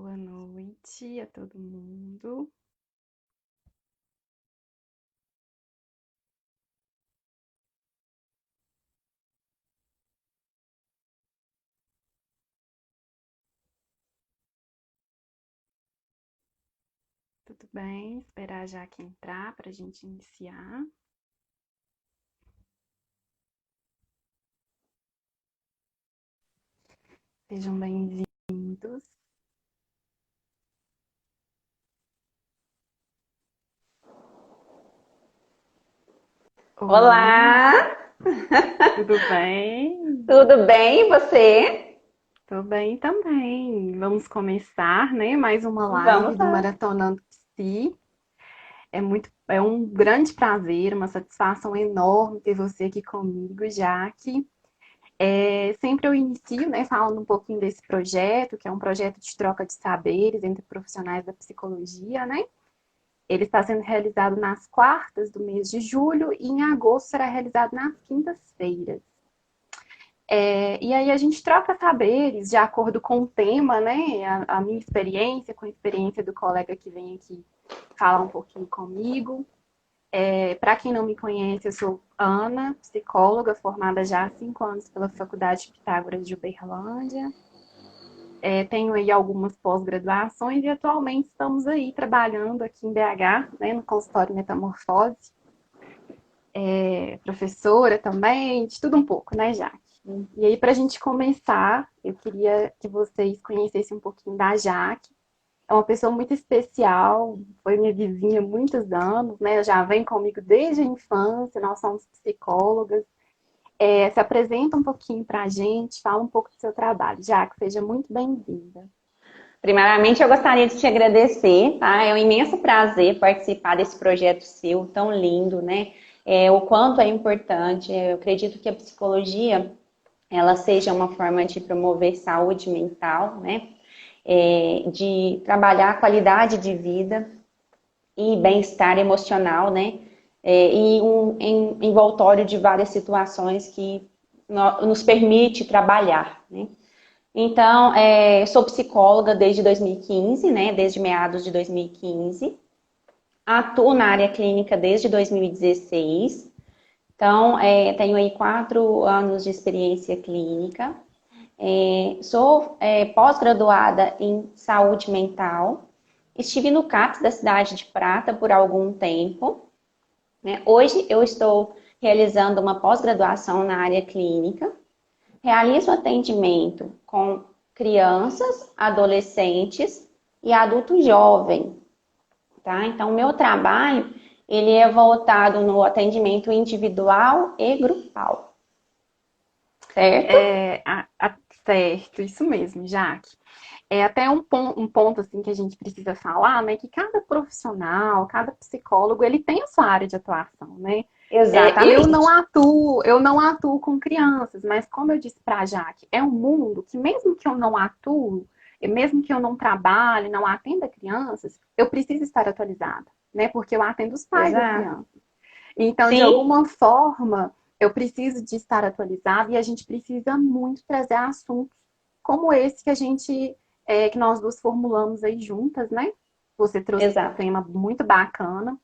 Boa noite a todo mundo. Tudo bem? Esperar já que entrar para a gente iniciar. Sejam bem-vindos. Oi, Olá, tudo bem? tudo bem e você? Tô bem também. Vamos começar, né? Mais uma live Vamos do lá. Maratonando Psi. É um grande prazer, uma satisfação enorme ter você aqui comigo, Jaque. Sempre eu inicio, né, falando um pouquinho desse projeto, que é um projeto de troca de saberes entre profissionais da psicologia, né? Ele está sendo realizado nas quartas do mês de julho e em agosto será realizado nas quintas-feiras. E aí a gente troca saberes de acordo com o tema, né? A minha experiência com a experiência do colega que vem aqui falar um pouquinho comigo. Para quem não me conhece, eu sou Ana, psicóloga, formada já há 5 anos pela Faculdade Pitágoras de Uberlândia. Tenho aí algumas pós-graduações e atualmente estamos aí trabalhando aqui em BH, né, no consultório Metamorfose. Professora também, de tudo um pouco, né, Jaque? E aí, para a gente começar, eu queria que vocês conhecessem um pouquinho da Jaque. É uma pessoa muito especial, foi minha vizinha há muitos anos, né? Já vem comigo desde a infância, nós somos psicólogas. Se apresenta um pouquinho para a gente, fala um pouco do seu trabalho. Jaque, seja muito bem-vinda. Primeiramente, eu gostaria de te agradecer, tá? É um imenso prazer participar desse projeto seu, tão lindo, né? O quanto é importante. Eu acredito que a psicologia, ela seja uma forma de promover saúde mental, né? De trabalhar a qualidade de vida e bem-estar emocional, né? E envoltório de várias situações que nos permite trabalhar, né? Então, sou psicóloga desde 2015, né? Desde meados de 2015. Atuo na área clínica desde 2016. Então, tenho aí 4 anos de experiência clínica. Sou pós-graduada em saúde mental. Estive no CAPS da cidade de Prata por algum tempo, né? Hoje eu estou realizando uma pós-graduação na área clínica. Realizo atendimento com crianças, adolescentes e adulto jovem, tá? Então, meu trabalho, ele é voltado no atendimento individual e grupal, certo? Certo, isso mesmo, Jaque. É até um ponto assim que a gente precisa falar, né? Que cada profissional, cada psicólogo, ele tem a sua área de atuação, né? Exatamente. Eu não atuo com crianças, mas como eu disse para a Jaque, é um mundo que mesmo que eu não atue, e mesmo que eu não trabalhe, não atenda crianças, eu preciso estar atualizada, né? Porque eu atendo os pais das Exato. crianças. Então, de Sim, alguma forma, eu preciso de estar atualizada e a gente precisa muito trazer assuntos como esse que nós duas formulamos aí juntas, né? Você trouxe esse exato. tema muito bacana,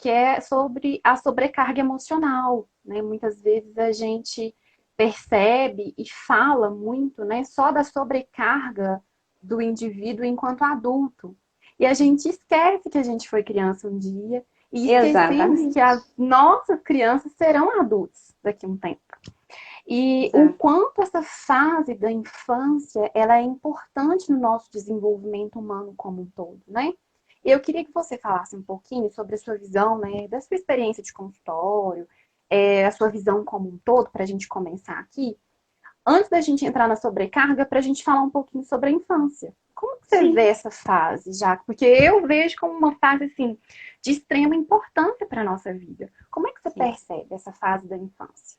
que é sobre a sobrecarga emocional, né? Muitas vezes a gente percebe e fala muito, né, só da sobrecarga do indivíduo enquanto adulto. E a gente esquece que a gente foi criança um dia e esquecemos que Exatamente. as nossas crianças serão adultos daqui a um tempo. E o Exato. quanto essa fase da infância ela é importante no nosso desenvolvimento humano como um todo, né? Eu queria que você falasse um pouquinho sobre a sua visão, né, da sua experiência de consultório, a sua visão como um todo, para a gente começar aqui. Antes da gente entrar na sobrecarga, para a gente falar um pouquinho sobre a infância. Como que você vê Sim, essa fase, já? Porque eu vejo como uma fase assim de extrema importância para a nossa vida. Como é que você sim. percebe essa fase da infância?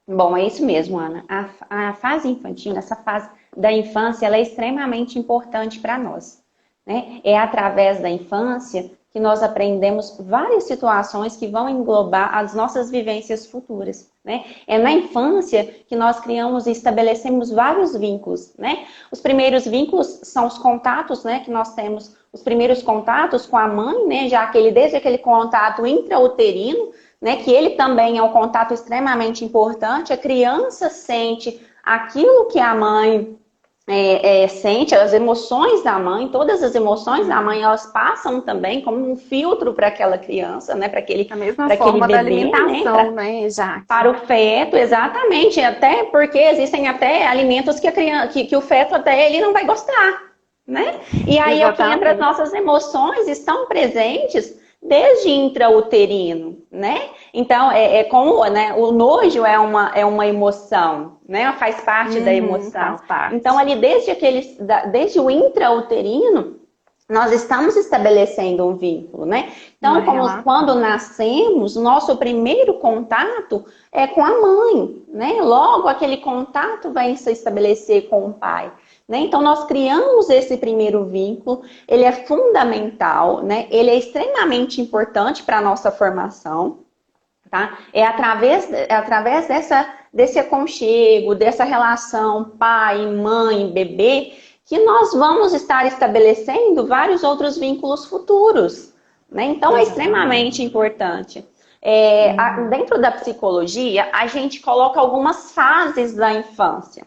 Bom, é isso mesmo, Ana. A fase infantil, essa fase da infância, ela é extremamente importante para nós, né? É através da infância que nós aprendemos várias situações que vão englobar as nossas vivências futuras, né? É na infância que nós criamos e estabelecemos vários vínculos, né? Os primeiros vínculos são os contatos, né, que nós temos, os primeiros contatos com a mãe, né, já desde aquele contato intrauterino, né, que ele também é um contato extremamente importante, a criança sente aquilo que a mãe sente, as emoções da mãe, todas as emoções da mãe, elas passam também como um filtro para aquela criança, né, para aquele A mesma bebê, forma da né, alimentação, né, Jaque? para o feto, exatamente, até porque existem até alimentos que a criança, que o feto até ele não vai gostar, né? E aí é o que entra, as Exatamente. nossas emoções estão presentes desde intrauterino, né? Então, como, né, o nojo é uma emoção, né? Faz parte da emoção. Faz parte. Então, ali desde o intrauterino, nós estamos estabelecendo um vínculo, né? Então, quando nascemos, nosso primeiro contato é com a mãe, né? Logo, aquele contato vai se estabelecer com o pai. Né? Então, nós criamos esse primeiro vínculo, ele é fundamental, né? Ele é extremamente importante para a nossa formação, tá? É através desse aconchego, dessa relação pai, mãe, bebê, que nós vamos estar estabelecendo vários outros vínculos futuros, né? Então, é extremamente importante. Dentro da psicologia, a gente coloca algumas fases da infância.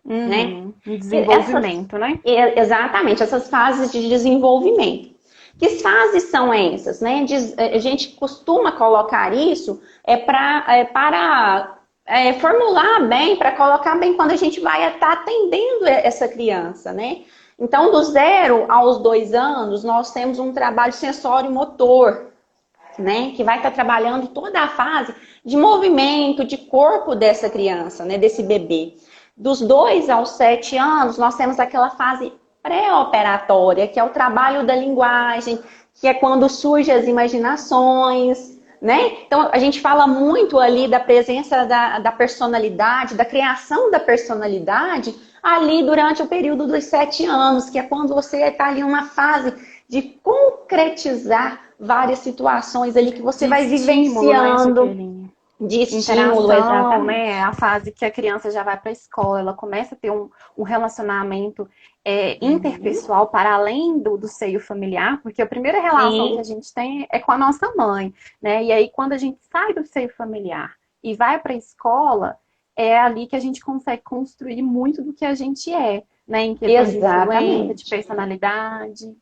Né? Desenvolvimento, né? Exatamente, essas fases de desenvolvimento. Que fases são essas, né? A gente costuma colocar isso para formular bem, para colocar bem quando a gente vai estar atendendo essa criança, né? Então, do 0 aos 2 anos, nós temos um trabalho sensório-motor, né? Que vai estar trabalhando toda a fase de movimento, de corpo dessa criança, né? Desse bebê. Dos 2 aos 7 anos, nós temos aquela fase pré-operatória, que é o trabalho da linguagem, que é quando surgem as imaginações, né? Então, a gente fala muito ali da presença da personalidade, da criação da personalidade, ali durante o período dos 7 anos, que é quando você está ali numa fase de concretizar várias situações ali que você vai vivenciando. Né, de estímulo, exatamente. Né? A fase que a criança já vai para a escola, ela começa a ter um relacionamento interpessoal para além do seio familiar, porque a primeira relação que a gente tem é com a nossa mãe, né? E aí, quando a gente sai do seio familiar e vai para a escola, é ali que a gente consegue construir muito do que a gente é, né? Em questão de influência, de personalidade.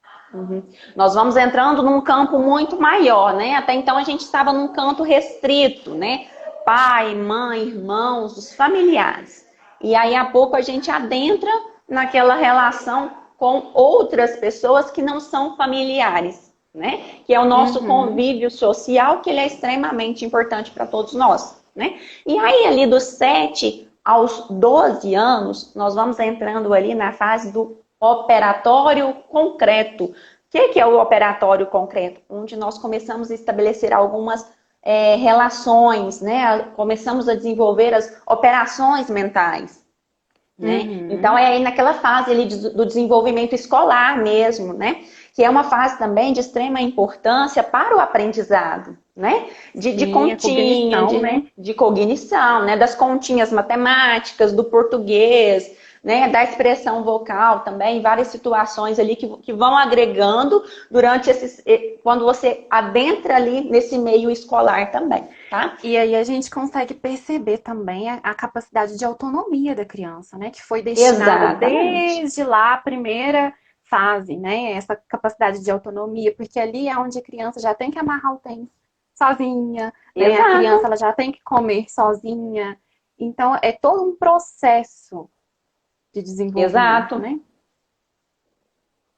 Nós vamos entrando num campo muito maior, né? Até então a gente estava num canto restrito, né? Pai, mãe, irmãos, os familiares. E aí a pouco a gente adentra naquela relação com outras pessoas que não são familiares, né? Que é o nosso convívio social, que ele é extremamente importante para todos nós, né? E aí ali dos 7 aos 12 anos, nós vamos entrando ali na fase do operatório concreto. O que é o operatório concreto? Onde nós começamos a estabelecer algumas relações, né? Começamos a desenvolver as operações mentais. Né? Então, é aí naquela fase ali do desenvolvimento escolar mesmo, né? Que é uma fase também de extrema importância para o aprendizado, né? De continha, de cognição, né? Das continhas matemáticas, do português, né, da expressão vocal também, várias situações ali que vão agregando durante quando você adentra ali nesse meio escolar também, tá? E aí a gente consegue perceber também a capacidade de autonomia da criança, né, que foi destinada desde lá a primeira fase, né, essa capacidade de autonomia, porque ali é onde a criança já tem que amarrar o tênis sozinha, né, a criança ela já tem que comer sozinha, então é todo um processo de desenvolvimento, né?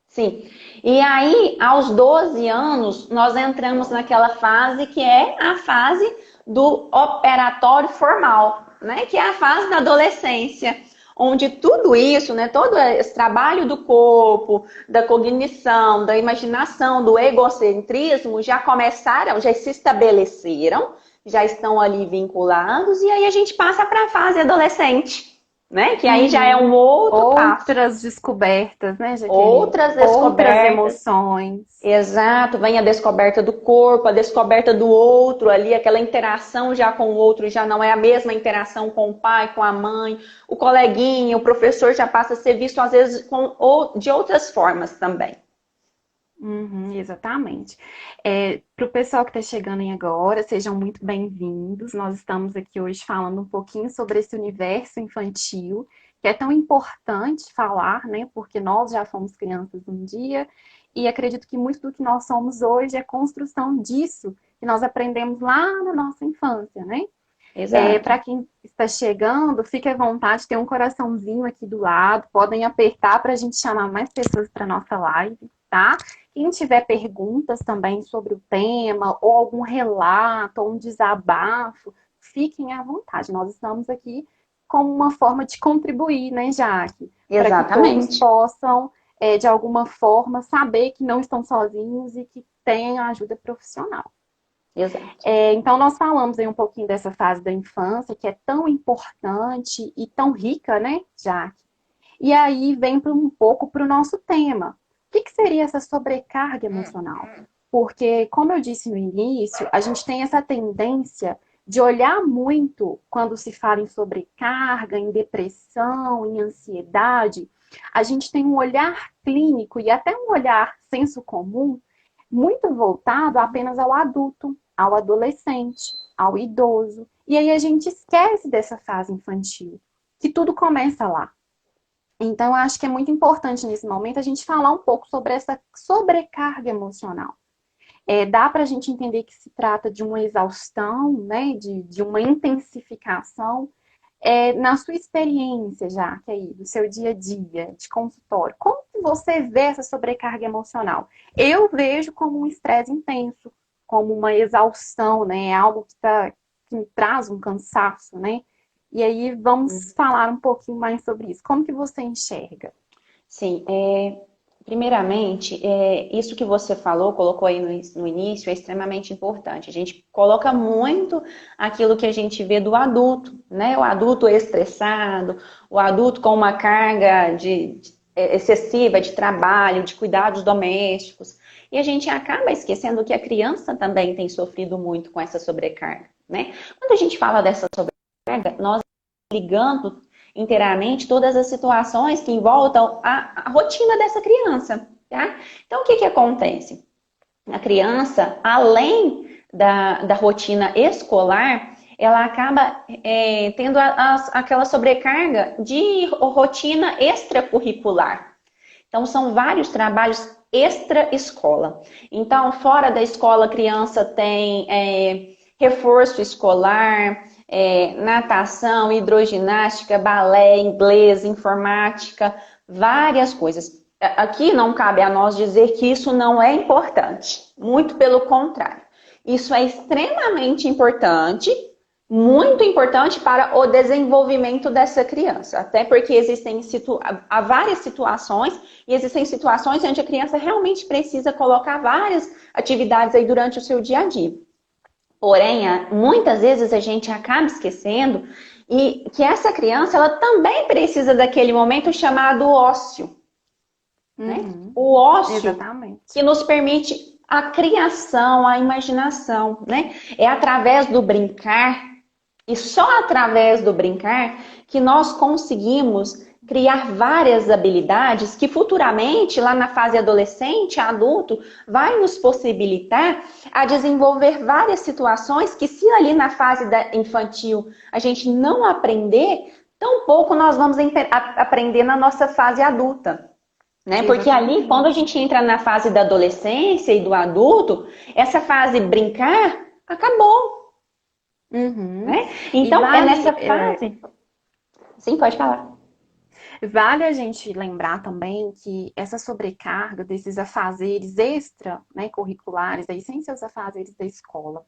Sim. E aí, aos 12 anos, nós entramos naquela fase que é a fase do operatório formal, né? Que é a fase da adolescência, onde tudo isso, né? Todo esse trabalho do corpo, da cognição, da imaginação, do egocentrismo já começaram, já se estabeleceram, já estão ali vinculados, e aí a gente passa para a fase adolescente. né? Que aí já é Uhum. um outro passo, Outras descobertas, né, Jaqueline? outras Outras descobertas. emoções. Exato, vem a descoberta do corpo, a descoberta do outro ali, aquela interação já com o outro já não é a mesma interação com o pai, com a mãe, o coleguinha, o professor já passa a ser visto às vezes de outras formas também. Uhum, exatamente. Para o pessoal que está chegando aí agora, sejam muito bem-vindos. Nós estamos aqui hoje falando um pouquinho sobre esse universo infantil, que é tão importante falar, né? Porque nós já fomos crianças um dia, e acredito que muito do que nós somos hoje é construção disso que nós aprendemos lá na nossa infância, né? Exato. Para quem está chegando, fique à vontade, tem um coraçãozinho aqui do lado, podem apertar para a gente chamar mais pessoas para nossa live, tá? Quem tiver perguntas também sobre o tema, ou algum relato, ou um desabafo, fiquem à vontade. Nós estamos aqui como uma forma de contribuir, né, Jaque? Para que todos Exatamente. possam, de alguma forma, saber que não estão sozinhos e que têm ajuda profissional. Exato. Então, nós falamos aí um pouquinho dessa fase da infância, que é tão importante e tão rica, né, Jaque? E aí vem um pouco para o nosso tema. O que seria essa sobrecarga emocional? Porque, como eu disse no início, a gente tem essa tendência de olhar muito quando se fala em sobrecarga, em depressão, em ansiedade. A gente tem um olhar clínico e até um olhar senso comum muito voltado apenas ao adulto, ao adolescente, ao idoso. E aí a gente esquece dessa fase infantil, que tudo começa lá. Então, eu acho que é muito importante nesse momento a gente falar um pouco sobre essa sobrecarga emocional. Dá para a gente entender que se trata de uma exaustão, né, de uma intensificação. Na sua experiência, já que aí, do seu dia a dia, de consultório, como que você vê essa sobrecarga emocional? Eu vejo como um estresse intenso, como uma exaustão, né? Algo que me traz um cansaço, né? E aí vamos falar um pouquinho mais sobre isso. Como que você enxerga? Sim, primeiramente, isso que você falou, colocou aí no início, é extremamente importante. A gente coloca muito aquilo que a gente vê do adulto, né? O adulto estressado, o adulto com uma carga excessiva de trabalho, de cuidados domésticos. E a gente acaba esquecendo que a criança também tem sofrido muito com essa sobrecarga, né? Quando a gente fala dessa sobrecarga, nós ligando inteiramente todas as situações que envolvam a rotina dessa criança, tá? Então, o que acontece? A criança, além da rotina escolar, ela acaba tendo aquela sobrecarga de rotina extracurricular. Então, são vários trabalhos extra-escola. Então, fora da escola, a criança tem reforço escolar, natação, hidroginástica, balé, inglês, informática, várias coisas. Aqui não cabe a nós dizer que isso não é importante, muito pelo contrário. Isso é extremamente importante, muito importante para o desenvolvimento dessa criança, até porque há várias situações e existem situações onde a criança realmente precisa colocar várias atividades aí durante o seu dia a dia. Porém, muitas vezes a gente acaba esquecendo e que essa criança ela também precisa daquele momento chamado ócio, né? Uhum, O ócio exatamente. que nos permite a criação, a imaginação, né? É através do brincar e só através do brincar que nós conseguimos criar várias habilidades que futuramente, lá na fase adolescente, adulto, vai nos possibilitar a desenvolver várias situações que se ali na fase infantil a gente não aprender, tão pouco nós vamos aprender na nossa fase adulta. Né? Porque ali, quando a Exatamente. gente entra na fase da adolescência e do adulto, essa fase brincar acabou, Uhum. né? E Então, é nessa fase. Sim, pode falar. vale a gente lembrar também que essa sobrecarga desses afazeres extra, né, curriculares, aí, sem seus afazeres da escola.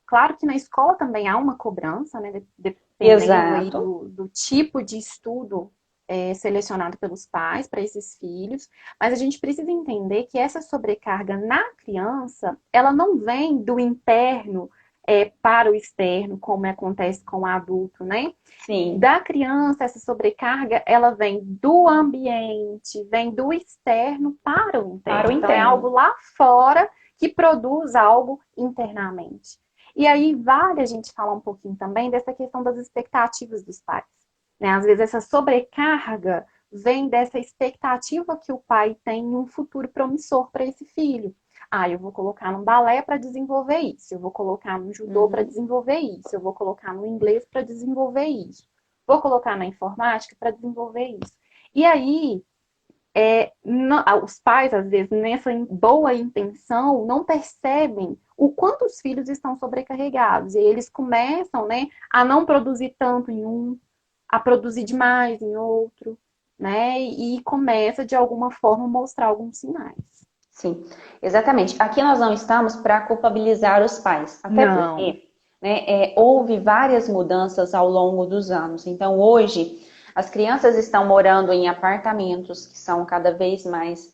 Claro que na escola também há uma cobrança, né, dependendo aí Exato. do tipo de estudo selecionado pelos pais para esses filhos, mas a gente precisa entender que essa sobrecarga na criança, ela não vem do interno, para o externo, como acontece com o adulto, né? Sim, Da criança, essa sobrecarga, ela vem do ambiente, vem do externo para o para o interno. Então, é interno. algo lá fora que produz algo internamente. E aí vale a gente falar um pouquinho também dessa questão das expectativas dos pais, né? Às vezes essa sobrecarga vem dessa expectativa que o pai tem em um futuro promissor para esse filho. Ah, eu vou colocar no balé para desenvolver isso, eu vou colocar no judô para Uhum. desenvolver isso, eu vou colocar no inglês para desenvolver isso, vou colocar na informática para desenvolver isso. E aí, os pais, às vezes, nessa boa intenção, não percebem o quanto os filhos estão sobrecarregados. E aí eles começam, né, a não produzir tanto em um, a produzir demais em outro, né? E começa, de alguma forma, mostrar alguns sinais. Sim, exatamente. Aqui nós não estamos para culpabilizar os pais, até Não. porque, né, houve várias mudanças ao longo dos anos. Então, hoje, as crianças estão morando em apartamentos que são cada vez mais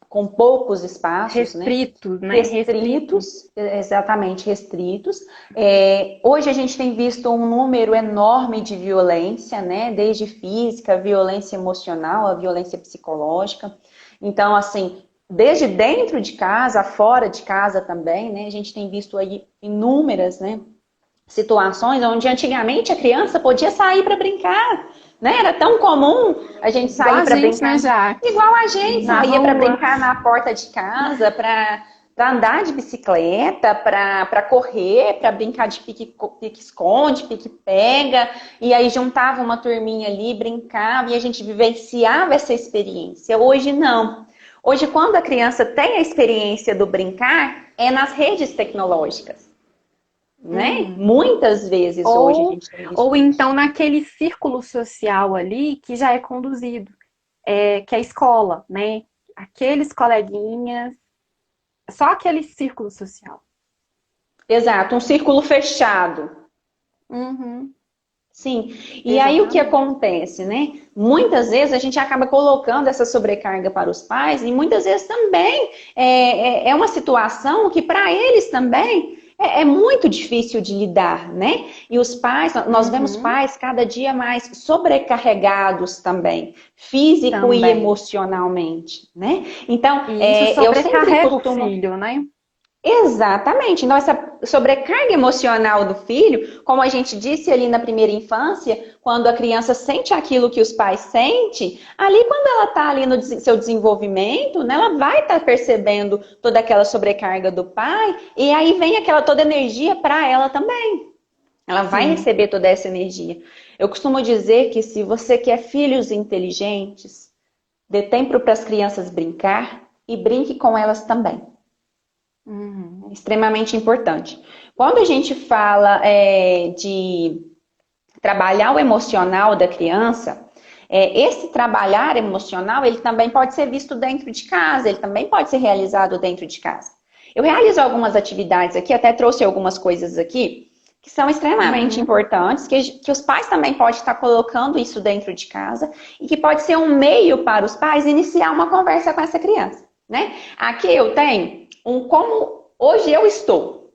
com poucos espaços, né? Restritos, né? Restritos. Restritos, exatamente restritos. Hoje a gente tem visto um número enorme de violência, né? Desde física, violência emocional, a violência psicológica. Então, assim, desde dentro de casa, fora de casa também, né? A gente tem visto aí inúmeras, né, situações onde antigamente a criança podia sair para brincar, né? Era tão comum a gente Igual sair a para gente, né, brincar, Jaque? igual a gente Na saía para rua. brincar na porta de casa, para andar de bicicleta, para correr, para brincar de pique-esconde, pique-pega, e aí juntava uma turminha ali, brincava e a gente vivenciava essa experiência. Hoje não. Hoje, quando a criança tem a experiência do brincar, é nas redes tecnológicas, né? Uhum. Muitas vezes hoje a Ou, gente tem ou visto isso. então naquele círculo social ali que já é conduzido, que é a escola, né? Aqueles coleguinhas, só aquele círculo social. Exato, um círculo fechado. Uhum, Sim, e aí o que exatamente. acontece, né? Muitas vezes a gente acaba colocando essa sobrecarga para os pais e muitas vezes também é uma situação que para eles também é muito difícil de lidar, né? E os pais, nós vemos Uhum, pais cada dia mais sobrecarregados também, físico e também. emocionalmente, né? Então, E isso eu sempre sobrecarrega o costumo. filho, né? Exatamente. Nossa sobrecarga emocional do filho, como a gente disse ali na primeira infância, quando a criança sente aquilo que os pais sentem, ali quando ela está ali no seu desenvolvimento, né, ela vai estar percebendo toda aquela sobrecarga do pai, e aí vem aquela toda energia para ela também. Ela vai Sim. receber toda essa energia. Eu costumo dizer que se você quer filhos inteligentes, dê tempo para as crianças brincar e brinque com elas também. Uhum. Extremamente importante. Quando a gente fala de trabalhar o emocional da criança, esse trabalhar emocional, ele também pode ser visto dentro de casa, ele também pode ser realizado dentro de casa. Eu realizo algumas atividades aqui, até trouxe algumas coisas aqui, que são extremamente Uhum. importantes, que os pais também podem estar colocando isso dentro de casa, e que pode ser um meio para os pais iniciar uma conversa com essa criança, né? Aqui eu tenho um como hoje eu estou,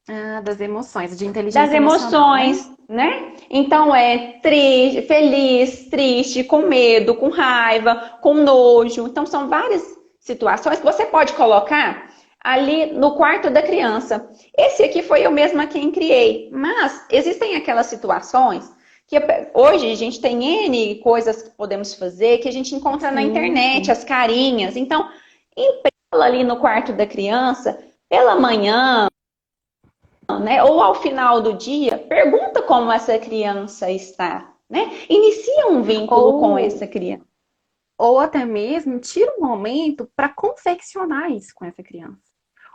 Ah, das emoções, de das inteligência emocional, né? emoções, né? Então é triste, feliz, triste, com medo, com raiva, com nojo. Então são várias situações que você pode colocar ali no quarto da criança. Esse aqui foi eu mesma quem criei, mas existem aquelas situações que hoje a gente tem N coisas que podemos fazer que a gente encontra na Sim, internet, sim. as carinhas. Então, imprima ali no quarto da criança pela manhã, né? Ou ao final do dia, pergunta como essa criança está, né? Inicia um vínculo com Ou, essa criança. ou até mesmo tira um momento para confeccionar isso com essa criança.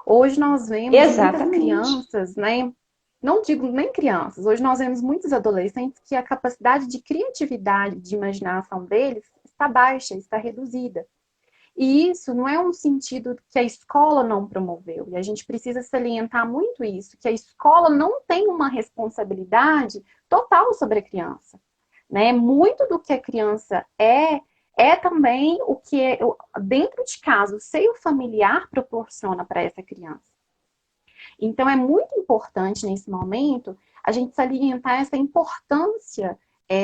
Hoje nós vemos muitas Exatamente. crianças, né? Não digo nem crianças, hoje nós vemos muitos adolescentes que a capacidade de criatividade, de imaginação deles está baixa, está reduzida. E isso não é um sentido que a escola não promoveu. E a gente precisa salientar muito isso, que a escola não tem uma responsabilidade total sobre a criança, né? Muito do que a criança é também o que dentro de casa, o seio familiar proporciona para essa criança. Então, é muito importante nesse momento a gente salientar essa importância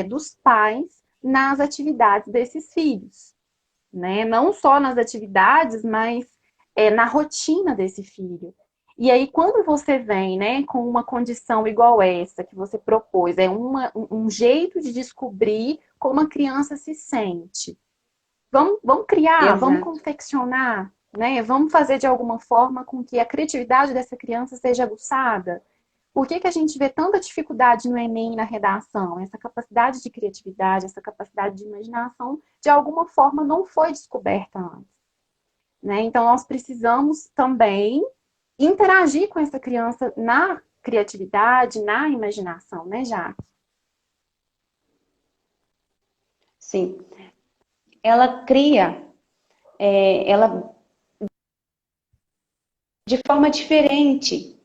dos pais nas atividades desses filhos, né? Não só nas atividades, mas na rotina desse filho. E aí, quando você vem, né, com uma condição igual essa que você propôs, um jeito de descobrir como a criança se sente. Vamos criar, vamos Exato. confeccionar, né? Vamos fazer de alguma forma com que a criatividade dessa criança seja aguçada. Por que que a gente vê tanta dificuldade no Enem e na redação? Essa capacidade de criatividade, essa capacidade de imaginação, de alguma forma não foi descoberta antes, né? Então, nós precisamos também interagir com essa criança na criatividade, na imaginação, né, Jaque? Sim. Ela cria, ela de forma diferente.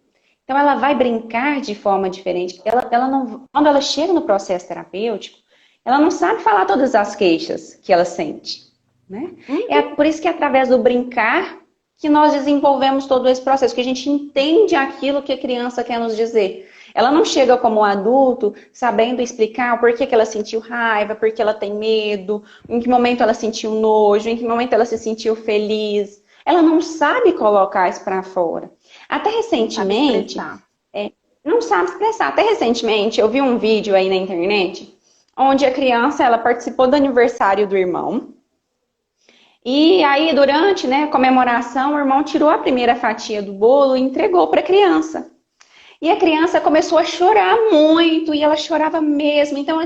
Então, ela vai brincar de forma diferente. Ela não, quando ela chega no processo terapêutico, ela não sabe falar todas as queixas que ela sente, né? É Uhum. por isso que é através do brincar que nós desenvolvemos todo esse processo, que a gente entende aquilo que a criança quer nos dizer. Ela não chega como um adulto sabendo explicar o porquê que ela sentiu raiva, por que ela tem medo, em que momento ela sentiu nojo, em que momento ela se sentiu feliz. Ela não sabe colocar isso para fora. Até Não sabe recentemente, expressar. é, não sabe expressar. Até recentemente, eu vi um vídeo aí na internet, onde a criança, ela participou do aniversário do irmão, e aí, durante, né, a comemoração, o irmão tirou a primeira fatia do bolo e entregou para a criança. E a criança começou a chorar muito, e ela chorava mesmo. Então,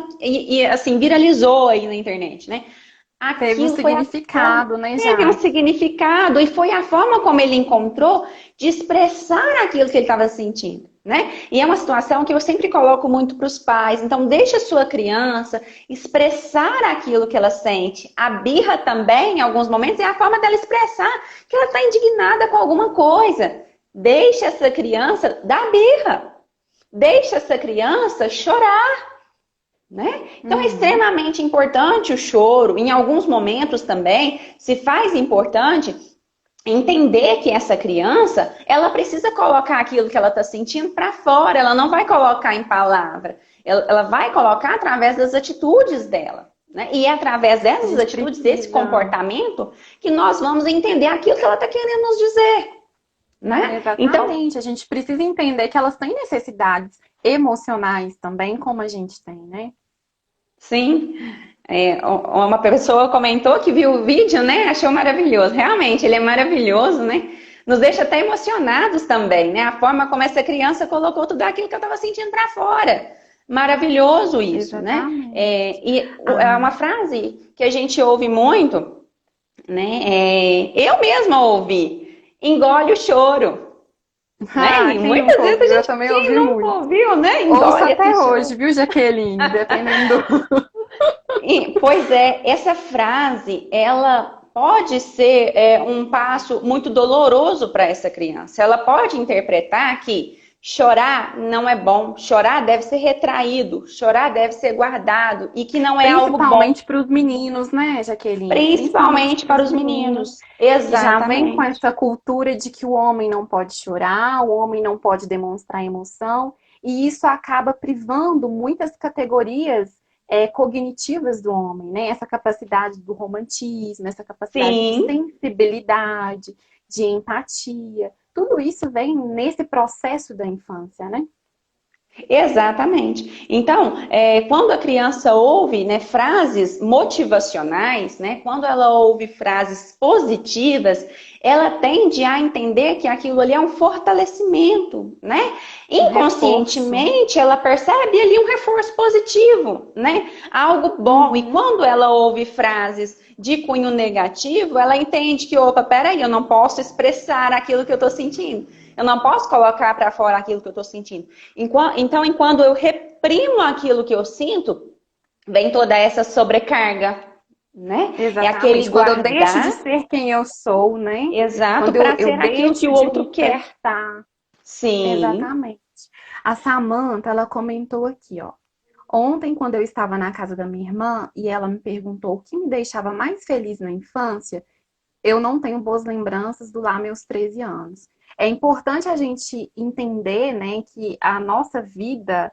assim, viralizou aí na internet, né? Teve um Aquilo foi a forma, significado, né, teve um Jaque? significado, e foi a forma como ele encontrou de expressar aquilo que ele estava sentindo, né? E é uma situação que eu sempre coloco muito para os pais. Então, deixa a sua criança expressar aquilo que ela sente. A birra também, em alguns momentos, é a forma dela expressar que ela está indignada com alguma coisa. Deixa essa criança dar birra. Deixa essa criança chorar, né? Então é Uhum. extremamente importante o choro. Em alguns momentos também se faz importante entender que essa criança, ela precisa colocar aquilo que ela está sentindo para fora. Ela não vai colocar em palavra. Ela vai colocar através das atitudes dela. Né? E é através A dessas gente atitudes, desse precisa. comportamento, que nós vamos entender aquilo que ela está querendo nos dizer. Né? Então, Exatamente. A gente precisa entender que elas têm necessidades emocionais também, como a gente tem, né? sim, uma pessoa comentou que viu o vídeo, né? Achou maravilhoso. Realmente, ele é maravilhoso, né? Nos deixa até emocionados também, né? A forma como essa criança colocou tudo aquilo que eu estava sentindo para fora. Maravilhoso isso, né? Exatamente. É Ah, uma frase que a gente ouve muito, né? Eu mesma ouvi. Engole o choro, né? E quem muitas nunca vezes a ouviu? Eu gente, também quem ouvi nunca muito. ouviu, né? Ouço Engole esse até hoje, choro. viu, Jaqueline? Dependendo do. Pois é, essa frase, ela pode ser um passo muito doloroso para essa criança. Ela pode interpretar que chorar não é bom, chorar deve ser retraído, chorar deve ser guardado e que não é algo bom, Principalmente para os meninos, né, Jaqueline? Principalmente principalmente para para os os meninos, meninos. que já vem com Exatamente. essa cultura de que o homem não pode chorar, o homem não pode demonstrar emoção, e isso acaba privando muitas categorias cognitivas do homem, né? Essa capacidade do romantismo, essa capacidade de Sim, sensibilidade, de empatia. Tudo isso vem nesse processo da infância, né? exatamente. Então, quando a criança ouve, né, frases motivacionais, né, quando ela ouve frases positivas, ela tende a entender que aquilo ali é um fortalecimento, né? Um reforço. Inconscientemente, ela percebe ali um reforço positivo, né? Algo bom. E Uhum. quando ela ouve frases de cunho negativo, ela entende que, opa, peraí, eu não posso expressar aquilo que eu estou sentindo. Eu não posso colocar para fora aquilo que eu estou sentindo. Então, enquanto eu reprimo aquilo que eu sinto, vem toda essa sobrecarga, né? É aquele Exatamente. Quando eu deixo de guardar, ser quem eu sou, né? exato, Quando eu, para eu ser aquilo que deixo o de outro me quer. prestar. Sim. Exatamente. A Samantha, ela comentou aqui, ó. Ontem, quando eu estava na casa da minha irmã e ela me perguntou o que me deixava mais feliz na infância, eu não tenho boas lembranças do lá meus 13 anos. É importante a gente entender, né, que a nossa vida,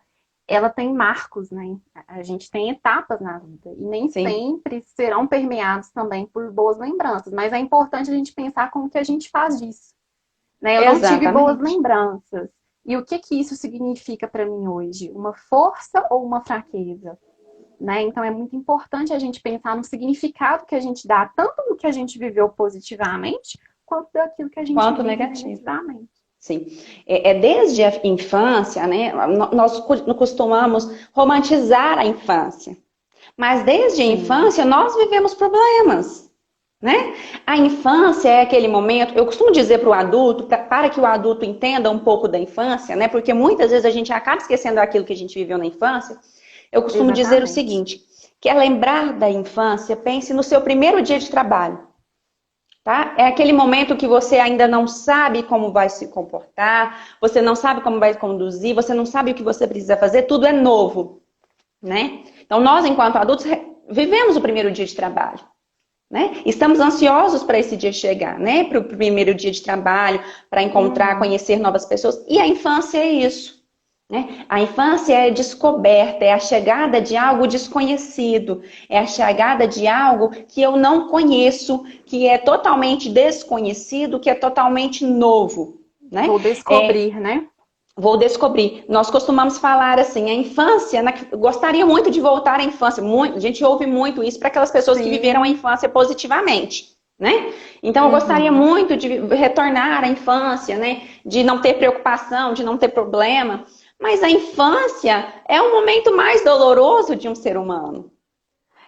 ela tem marcos, né? A gente tem etapas na vida e nem Sim, sempre serão permeados também por boas lembranças, mas é importante a gente pensar como que a gente faz disso, né? Eu não tive boas exatamente. lembranças. E o que que isso significa para mim hoje? Uma força ou uma fraqueza? Né? Então é muito importante a gente pensar no significado que a gente dá, tanto no que a gente viveu positivamente, quanto daquilo que a gente Quanto vive negativo. negativamente. Sim. É desde a infância, né? Nós costumamos romantizar a infância. Mas desde a Sim, infância nós vivemos problemas, né? A infância é aquele momento, eu costumo dizer para o adulto, para que o adulto entenda um pouco da infância, né? Porque muitas vezes a gente acaba esquecendo aquilo que a gente viveu na infância. Eu costumo dizer o exatamente. seguinte, que é lembrar da infância, pense no seu primeiro dia de trabalho. Tá? É aquele momento que você ainda não sabe como vai se comportar, você não sabe como vai conduzir, você não sabe o que você precisa fazer, tudo é novo, né? Então, nós, enquanto adultos, vivemos o primeiro dia de trabalho, né? Estamos ansiosos para esse dia chegar, né? Para o primeiro dia de trabalho, para encontrar, Uhum. conhecer novas pessoas. E a infância é isso. Né? A infância é descoberta, é a chegada de algo desconhecido, é a chegada de algo que eu não conheço, que é totalmente desconhecido, que é totalmente novo. Né? Vou descobrir, né? Vou descobrir. Nós costumamos falar assim, a infância, gostaria muito de voltar à infância. A gente ouve muito isso para aquelas pessoas que viveram a Sim. infância positivamente. Né? Então, eu gostaria Uhum. muito de retornar à infância, né? De não ter preocupação, de não ter problema. Mas a infância é o momento mais doloroso de um ser humano.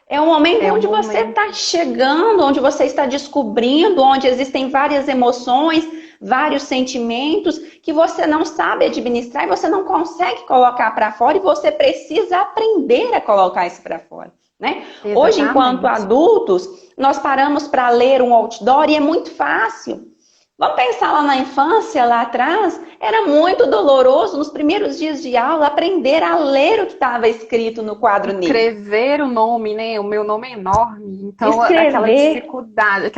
É um momento É um onde você está momento. chegando, onde você está descobrindo, onde existem várias emoções, vários sentimentos que você não sabe administrar e você não consegue colocar para fora e você precisa aprender a colocar isso para fora. Né? Hoje, enquanto Exatamente. adultos, nós paramos para ler um outdoor e é muito fácil. Vamos pensar lá na infância, lá atrás, era muito doloroso nos primeiros dias de aula aprender a ler o que estava escrito no quadro negro. Escrever o nome, né? O meu nome é enorme, então aquela Escrever, dificuldade,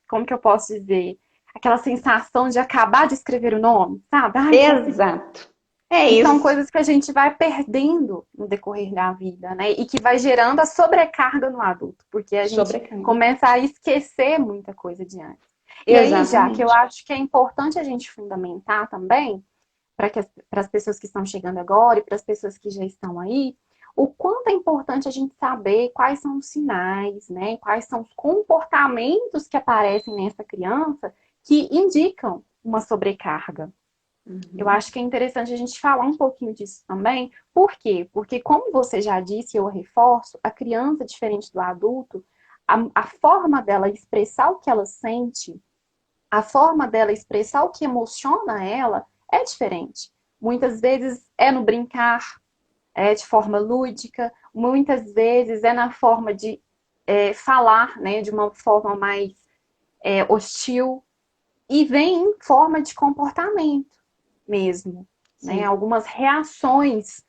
como que eu posso dizer? Aquela sensação de acabar de escrever o nome, sabe? Ai, que exato. É E são isso. coisas que a gente vai perdendo no decorrer da vida, né? E que vai gerando a sobrecarga no adulto, porque a gente Sobrecarga. começa a esquecer muita coisa de antes. E aí, já que eu Exatamente. acho que é importante a gente fundamentar também, para as pessoas que estão chegando agora e para as pessoas que já estão aí, o quanto é importante a gente saber quais são os sinais, né? Quais são os comportamentos que aparecem nessa criança que indicam uma sobrecarga. Eu Uhum. acho que é interessante a gente falar um pouquinho disso também. Por quê? Porque, como você já disse, eu reforço, a criança, diferente do adulto, a forma dela expressar o que ela sente, a forma dela expressar o que emociona ela, é diferente. Muitas vezes é no brincar, é de forma lúdica, muitas vezes é na forma de falar, né, de uma forma mais hostil, e vem em forma de comportamento mesmo, né? Sim. Algumas reações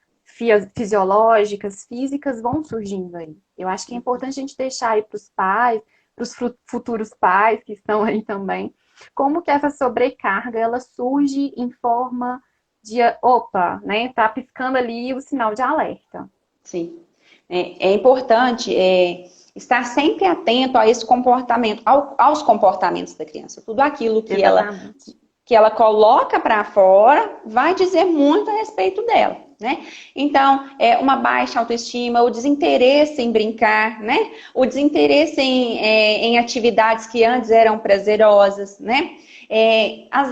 fisiológicas, físicas vão surgindo aí. Eu acho que é importante a gente deixar aí para os pais, para os futuros pais que estão aí também, como que essa sobrecarga ela surge em forma de, opa, né? Tá piscando ali o sinal de alerta. Sim. É importante estar sempre atento a esse comportamento, aos comportamentos da criança. Tudo aquilo Exatamente. que ela coloca para fora vai dizer muito a respeito dela, né? Então, uma baixa autoestima, o desinteresse em brincar, né? O desinteresse em atividades que antes eram prazerosas, né?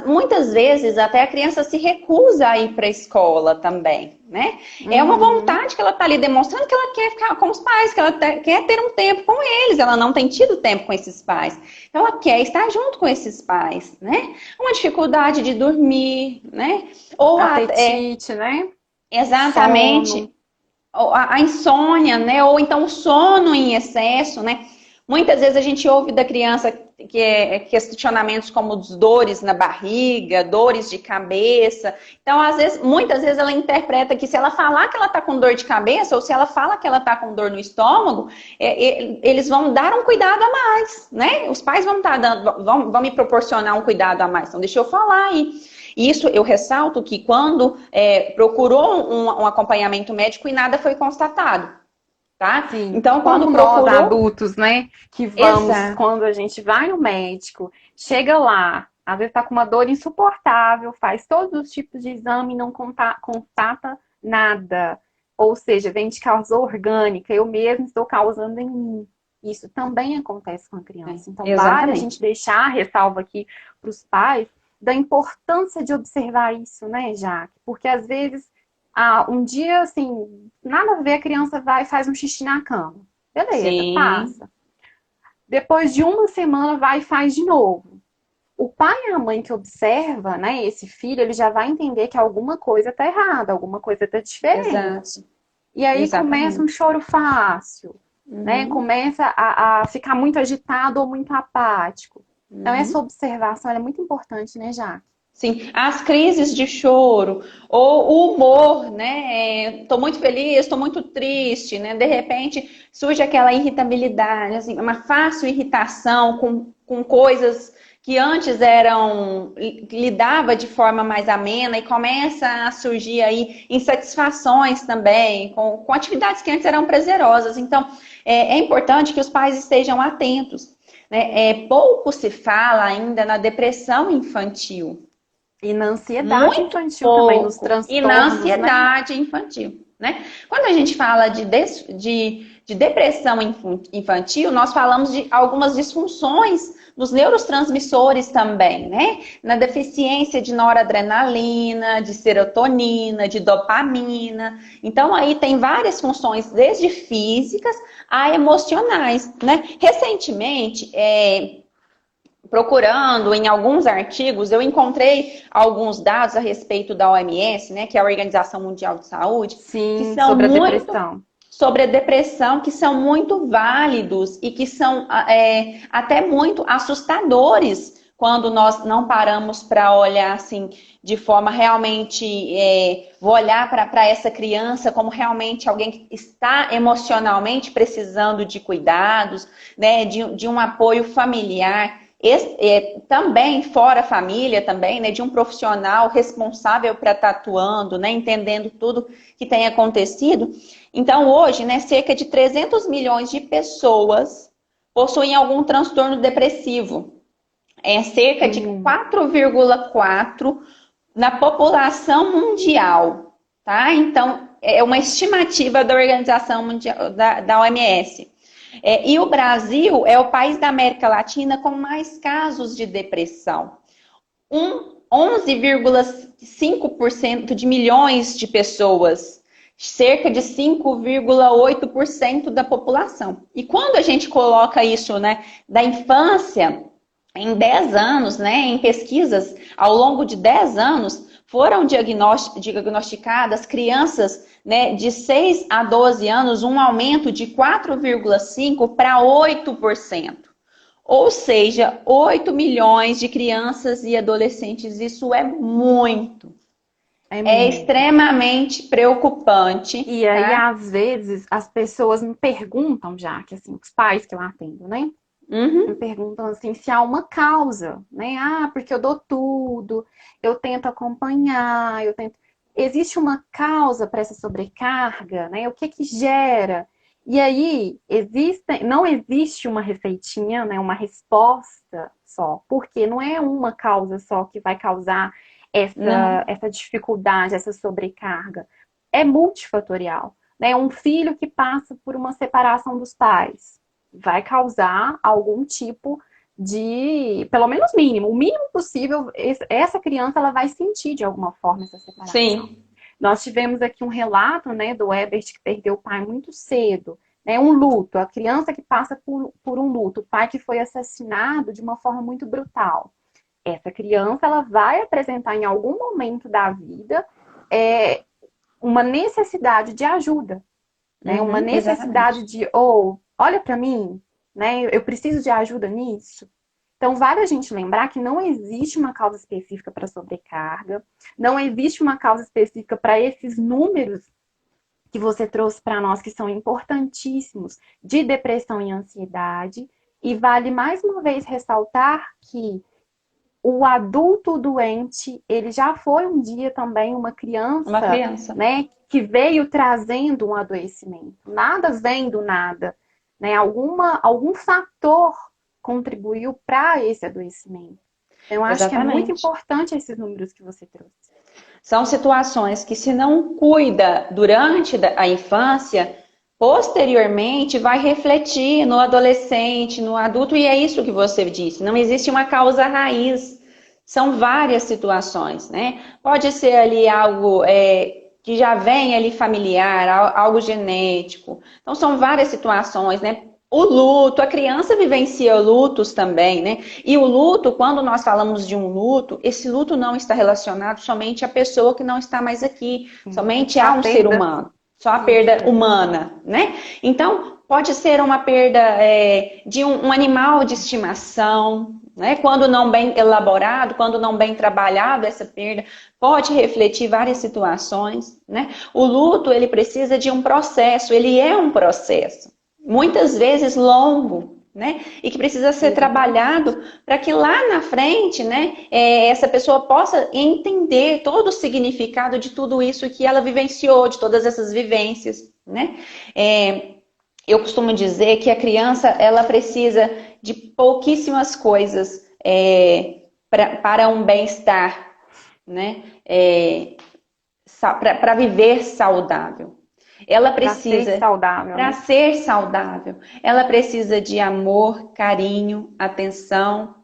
Muitas vezes até a criança se recusa a ir para a escola também, né? É uma Uhum. vontade que ela está ali demonstrando que ela quer ficar com os pais, que ela quer ter um tempo com eles, ela não tem tido tempo com esses pais. Então ela quer estar junto com esses pais, né? Uma dificuldade de dormir, né? Ou Apetite, né? exatamente Sono. a insônia, né? Ou então o sono em excesso, né? Muitas vezes a gente ouve da criança questionamentos como dores na barriga, dores de cabeça. Então, muitas vezes ela interpreta que se ela falar que ela está com dor de cabeça, ou se ela fala que ela está com dor no estômago, eles vão dar um cuidado a mais, né? Os pais vão me proporcionar um cuidado a mais. Então, deixa eu falar aí. Isso eu ressalto que quando procurou um acompanhamento médico e nada foi constatado, tá? Sim, Então, quando como nós procurou, adultos, né, que vamos, exato. quando a gente vai no médico, chega lá, às vezes tá com uma dor insuportável, faz todos os tipos de exame e não constata nada. Ou seja, vem de causa orgânica, eu mesmo estou causando em mim. Isso também acontece com a criança. Então, vale a gente Exatamente. deixar a ressalva aqui para os pais da importância de observar isso, né, Jaque? Porque às vezes, um dia, assim, nada a ver, a criança vai e faz um xixi na cama. Beleza, Sim, passa. Depois de uma semana, vai e faz de novo. O pai e a mãe que observa, né, esse filho, ele já vai entender que alguma coisa tá errada, alguma coisa tá diferente. exato. E aí começa um Exatamente. choro fácil, né? Uhum, Começa a ficar muito agitado ou muito apático. Então, essa uhum. observação é muito importante, né, Jaque? Sim, as crises de choro, ou o humor, né? Estou muito feliz, estou muito triste, né? De repente surge aquela irritabilidade, assim, uma fácil irritação com coisas que antes lidava de forma mais amena e começa a surgir aí insatisfações também, com atividades que antes eram prazerosas. Então, é importante que os pais estejam atentos, né? Pouco se fala ainda na depressão infantil. E na ansiedade Muito infantil também, nos pouco. E na transtornos, né? ansiedade infantil, né? Quando a gente fala de depressão infantil, nós falamos de algumas disfunções nos neurotransmissores também, né? Na deficiência de noradrenalina, de serotonina, de dopamina. Então, aí tem várias funções, desde físicas a emocionais, né? Recentemente, procurando em alguns artigos, eu encontrei alguns dados a respeito da OMS, né, que é a Organização Mundial de Saúde, que Sim, são sobre a muito depressão. sobre a depressão, que são muito válidos e que são até muito assustadores quando nós não paramos para olhar assim de forma realmente, vou olhar para essa criança como realmente alguém que está emocionalmente precisando de cuidados, né, de um apoio familiar. Também fora a família também, né, de um profissional responsável para estar atuando, né, entendendo tudo que tem acontecido. Então, hoje, né, cerca de 300 milhões de pessoas possuem algum transtorno depressivo. É cerca de Sim, 4,4 na população mundial, tá? Então, é uma estimativa da Organização Mundial, da OMS. E o Brasil é o país da América Latina com mais casos de depressão. 11,5% de milhões de pessoas, cerca de 5,8% da população. E quando a gente coloca isso, né, da infância, em 10 anos, né, em pesquisas, ao longo de 10 anos, foram diagnosticadas crianças, né, de 6 a 12 anos, um aumento de 4,5% para 8%. Ou seja, 8 milhões de crianças e adolescentes, isso é muito. é É muito. extremamente preocupante, E aí, tá? às vezes, as pessoas me perguntam, já que assim, os pais que eu atendo, né? Me Uhum. perguntam assim se há uma causa, né? Ah, porque eu dou tudo, eu tento acompanhar, eu tento. Existe uma causa para essa sobrecarga, né? O que que gera? E aí, não existe uma receitinha, né? Uma resposta só, porque não é uma causa só que vai causar Não. essa dificuldade, essa sobrecarga. É multifatorial, né? Um filho que passa por uma separação dos pais vai causar algum tipo de, pelo menos mínimo, o mínimo possível, essa criança ela vai sentir de alguma forma essa separação. Sim. Nós tivemos aqui um relato, né, do Ebert que perdeu o pai muito cedo, né, um luto, a criança que passa por um luto, o pai que foi assassinado de uma forma muito brutal. Essa criança ela vai apresentar em algum momento da vida é, uma necessidade de ajuda, né? Uma necessidade Exatamente. de, ou, olha para mim, né? Eu preciso de ajuda nisso. Então, vale a gente lembrar que não existe uma causa específica para sobrecarga, não existe uma causa específica para esses números que você trouxe para nós, que são importantíssimos, de depressão e ansiedade. E vale mais uma vez ressaltar que o adulto doente, ele já foi um dia também uma Uma criança, criança. né, que veio trazendo um adoecimento. Nada vem do nada, né? Algum fator contribuiu para esse adoecimento. Então, eu acho que é muito Exatamente. importante esses números que você trouxe. São situações que, se não cuida durante a infância, posteriormente vai refletir no adolescente, no adulto, e é isso que você disse. Não existe uma causa raiz. São várias situações, né? Pode ser ali algo que já vem ali familiar, algo genético. Então, são várias situações, né? O luto, a criança vivencia lutos também, né? E o luto, quando nós falamos de um luto, esse luto não está relacionado somente à pessoa que não está mais aqui, somente Só a a um ser perda humano, só a perda física. humana, né? Então, pode ser uma perda de um animal de estimação, né? Quando não bem elaborado, quando não bem trabalhado essa perda, pode refletir várias situações, né? O luto, ele precisa de um processo, ele é um processo muitas vezes longo, né? E que precisa ser Exatamente. trabalhado para que lá na frente, né, essa pessoa possa entender todo o significado de tudo isso que ela vivenciou, de todas essas vivências, né? É, eu costumo dizer que a criança ela precisa de pouquíssimas coisas para um bem-estar, né? Para viver saudável. Ela Para ser precisa, saudável, para né? ser saudável, ela precisa de amor, carinho, atenção,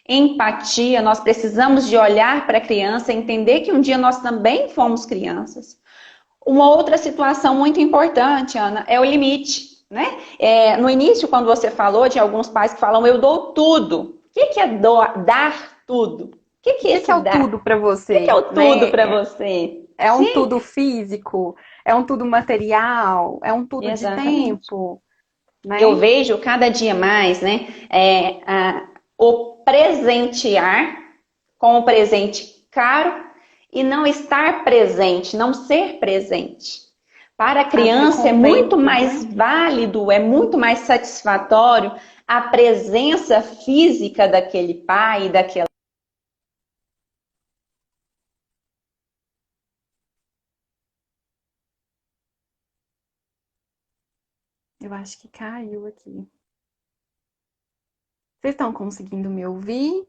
empatia. Nós precisamos de olhar para a criança, entender que um dia nós também fomos crianças. Uma outra situação muito importante, Ana, é o limite, né? No início, quando você falou de alguns pais que falam, eu dou tudo. O que é dar tudo? O O que é que que esse é o dar? tudo para O que é você, o tudo né? para você? É um Sim, tudo físico, é um tudo material, é um tudo de exatamente. tempo, Eu né? vejo cada dia mais, né, o presentear com o presente caro e não estar presente, não ser presente. Para a As criança é muito recompensas, mais né? válido, é muito mais satisfatório a presença física daquele pai, daquela. Eu acho que caiu aqui. Vocês estão conseguindo me ouvir?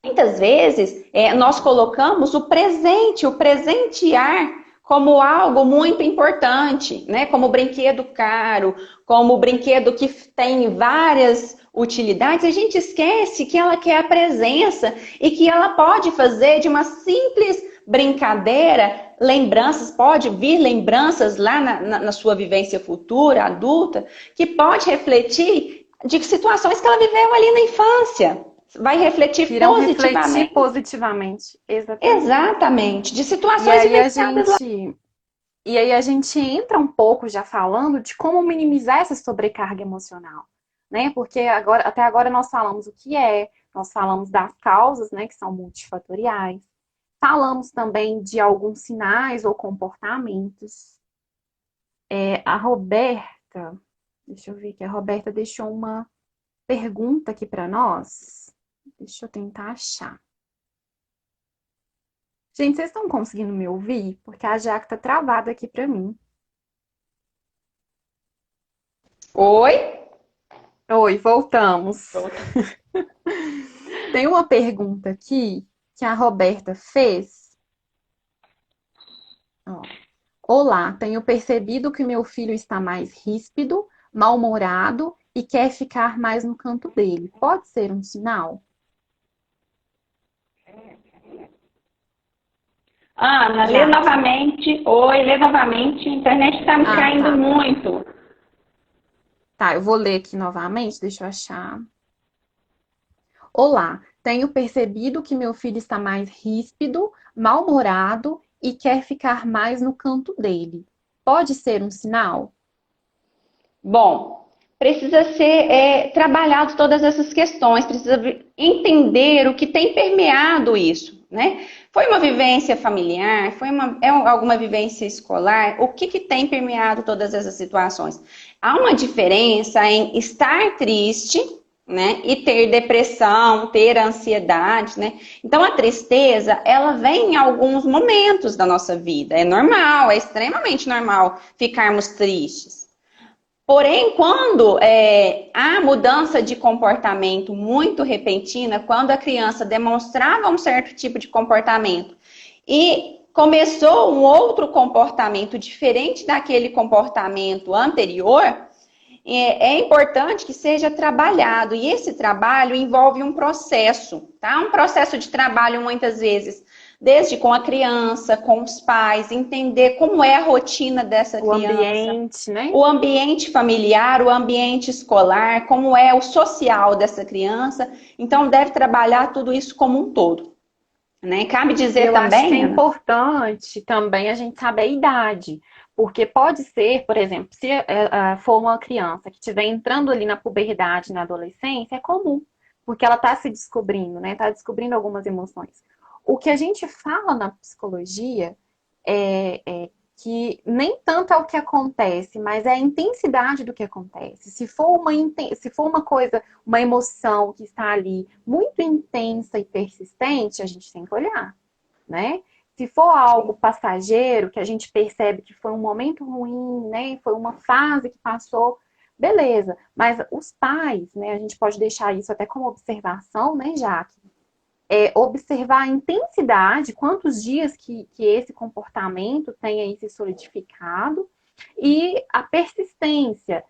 Muitas vezes nós colocamos o presente, o presentear, como algo muito importante, né? Como brinquedo caro, como brinquedo que tem várias utilidades. A gente esquece que ela quer a presença e que ela pode fazer de uma simples brincadeira lembranças, pode vir lembranças lá na sua vivência futura, adulta, que pode refletir de situações que ela viveu ali na infância. Vai refletir Irão refletir positivamente. positivamente, exatamente. Exatamente. De E situações aí a vivenciadas lá. gente, e aí a gente entra um pouco já falando de como minimizar essa sobrecarga emocional, né? Porque agora, até agora nós falamos o que é, nós falamos das causas, né, que são multifatoriais. Falamos também de alguns sinais ou comportamentos. A Roberta, deixa eu ver aqui, a Roberta deixou uma pergunta aqui para nós. Deixa eu tentar achar. Gente, vocês estão conseguindo me ouvir? Porque a Jaque tá travada aqui para mim. Oi? Oi, voltamos. Volta. Tem uma pergunta aqui que a Roberta fez. Ó. Olá, tenho percebido que meu filho está mais ríspido, mal-humorado e quer ficar mais no canto dele. Pode ser um sinal? Ana, lê Jaque. novamente. Oi, lê novamente. A internet está me Ah, caindo tá. muito. Tá, eu vou ler aqui novamente, deixa eu achar. Olá, tenho percebido que meu filho está mais ríspido, mal-humorado e quer ficar mais no canto dele. Pode ser um sinal? Bom, precisa ser trabalhado todas essas questões, precisa entender o que tem permeado isso, né? Foi uma vivência familiar, alguma vivência escolar? O que tem permeado todas essas situações? Há uma diferença em estar triste, né, e ter depressão, ter ansiedade, né? Então a tristeza, ela vem em alguns momentos da nossa vida. É normal, é extremamente normal ficarmos tristes. Porém, quando há mudança de comportamento muito repentina, quando a criança demonstrava um certo tipo de comportamento e começou um outro comportamento diferente daquele comportamento anterior, é importante que seja trabalhado. E esse trabalho envolve um processo, tá? Um processo de trabalho, muitas vezes, desde com a criança, com os pais, entender como é a rotina dessa O criança, ambiente, né? o ambiente familiar, o ambiente escolar, como é o social dessa criança. Então, deve trabalhar tudo isso como um todo, né? Cabe E dizer eu acho que é também, Ana. importante também a gente saber a idade. Porque pode ser, por exemplo, se for uma criança que estiver entrando ali na puberdade, na adolescência, é comum. Porque ela está se descobrindo, né? Está descobrindo algumas emoções. O que a gente fala na psicologia é que nem tanto é o que acontece, mas é a intensidade do que acontece. Se for uma coisa, uma emoção que está ali muito intensa e persistente, a gente tem que olhar, né? Se for algo passageiro, que a gente percebe que foi um momento ruim, né? Foi uma fase que passou, beleza. Mas os pais, né? A gente pode deixar isso até como observação, né, Jaque? Observar a intensidade, quantos dias que esse comportamento tem aí se solidificado, e a persistência.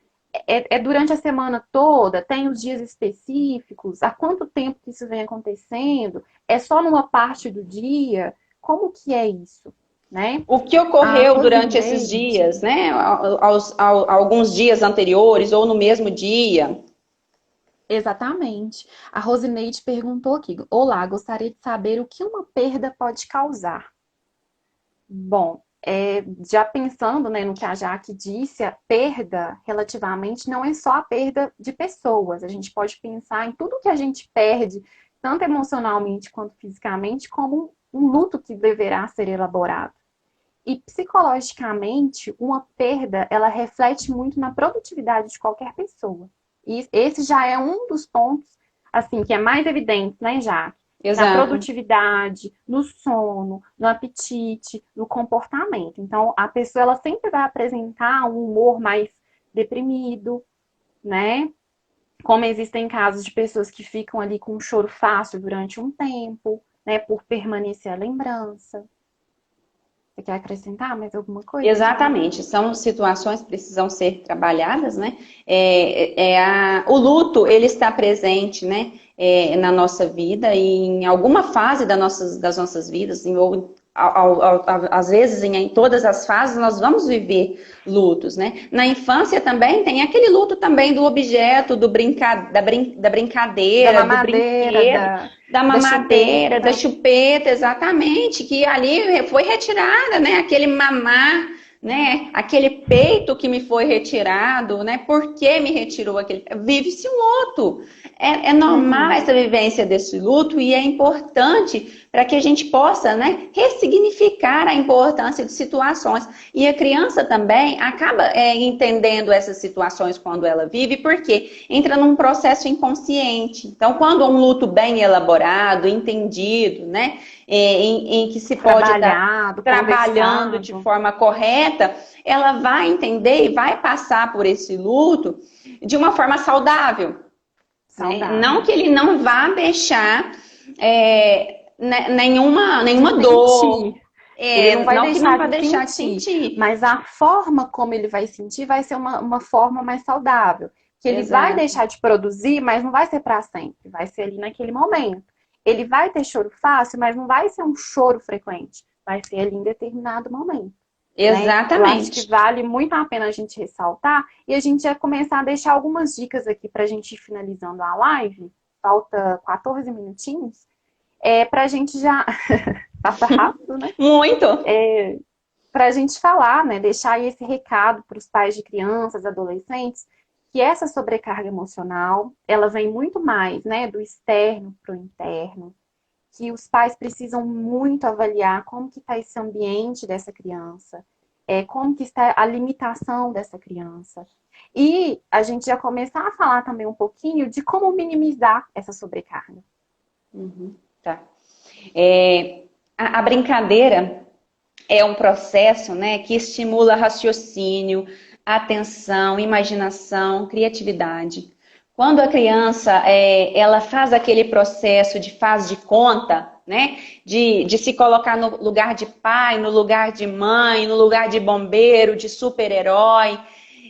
Durante a semana toda? Tem os dias específicos? Há quanto tempo que isso vem acontecendo? É só numa parte do dia? Como que é isso? Né? O que A ocorreu durante esses Rosineide, dias, né? Alguns dias anteriores ou no mesmo dia. exatamente. A Rosineide perguntou aqui: olá, gostaria de saber o que uma perda pode causar. Bom, já pensando, né, no que a Jaque disse, a perda relativamente não é só a perda de pessoas. A gente pode pensar em tudo que a gente perde, tanto emocionalmente quanto fisicamente, como um luto que deverá ser elaborado. E psicologicamente, uma perda, ela reflete muito na produtividade de qualquer pessoa. E esse já é um dos pontos, assim, que é mais evidente, né, Jaque? Na Exato. produtividade, no sono, no apetite, no comportamento. Então, a pessoa, ela sempre vai apresentar um humor mais deprimido, né? Como existem casos de pessoas que ficam ali com um choro fácil durante um tempo, né, por permanecer a lembrança. Você quer acrescentar mais alguma coisa, já? Exatamente, são situações que precisam ser trabalhadas, né? O luto, ele está presente, né, na nossa vida e em alguma fase das nossas vidas, ou às vezes em todas as fases nós vamos viver lutos, né? Na infância também tem aquele luto também do objeto, da Da brincadeira, do mamadeira, brinquedo, da da mamadeira, da chupeta. chupeta, exatamente, que ali foi retirada, né? Aquele mamar, né? Aquele peito que me foi retirado, né? Por que me retirou aquele? Vive-se um luto. É normal Uhum. essa vivência desse luto e é importante para que a gente possa, né, ressignificar a importância de situações. E a criança também acaba entendendo essas situações quando ela vive, porque entra num processo inconsciente. Então, quando um luto bem elaborado, entendido, né, em que se pode estar Trabalhado, trabalhando de conversado. forma correta, ela vai entender e vai passar por esse luto de uma forma saudável. Né? Não Saudável. que ele não vá deixar De nenhuma dor, sentir. Ele não vai não que não deixar vá de deixar de sentir, sentir. mas a forma como ele vai sentir vai ser uma forma mais saudável. Que ele vai Exato, deixar de produzir, mas não vai ser para sempre, vai ser ali naquele momento. Ele vai ter choro fácil, mas não vai ser um choro frequente, vai ser ali em determinado momento. Né? Eu acho que exatamente. vale muito a pena a gente ressaltar e a gente já começar a deixar algumas dicas aqui para a gente ir finalizando a live. Falta 14 minutinhos. Para a gente já. Passa rápido, né? Muito. Para a gente falar, né? Deixar aí esse recado para os pais de crianças, adolescentes, que essa sobrecarga emocional, ela vem muito mais, né, do externo para o interno, que os pais precisam muito avaliar como que está esse ambiente dessa criança, como que está a limitação dessa criança. E a gente já começar a falar também um pouquinho de como minimizar essa sobrecarga. Uhum, tá. A brincadeira é um processo, né, que estimula raciocínio, atenção, imaginação, criatividade. Quando a criança ela faz aquele processo de faz de conta, né, de se colocar no lugar de pai, no lugar de mãe, no lugar de bombeiro, de super-herói,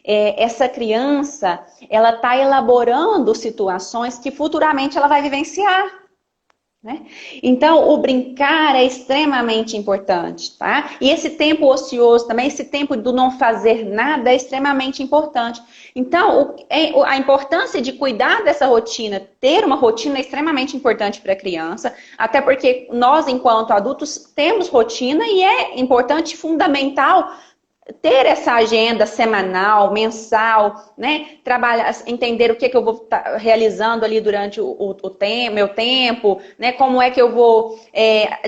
essa criança ela está elaborando situações que futuramente ela vai vivenciar. Né? Então, o brincar é extremamente importante, tá? E esse tempo ocioso também, esse tempo do não fazer nada é extremamente importante. Então, a importância de cuidar dessa rotina, ter uma rotina é extremamente importante para a criança, até porque nós, enquanto adultos, temos rotina e é importante, fundamental, ter essa agenda semanal, mensal, né? Trabalhar, entender o que eu vou estar realizando ali durante meu tempo, né? Como é que eu vou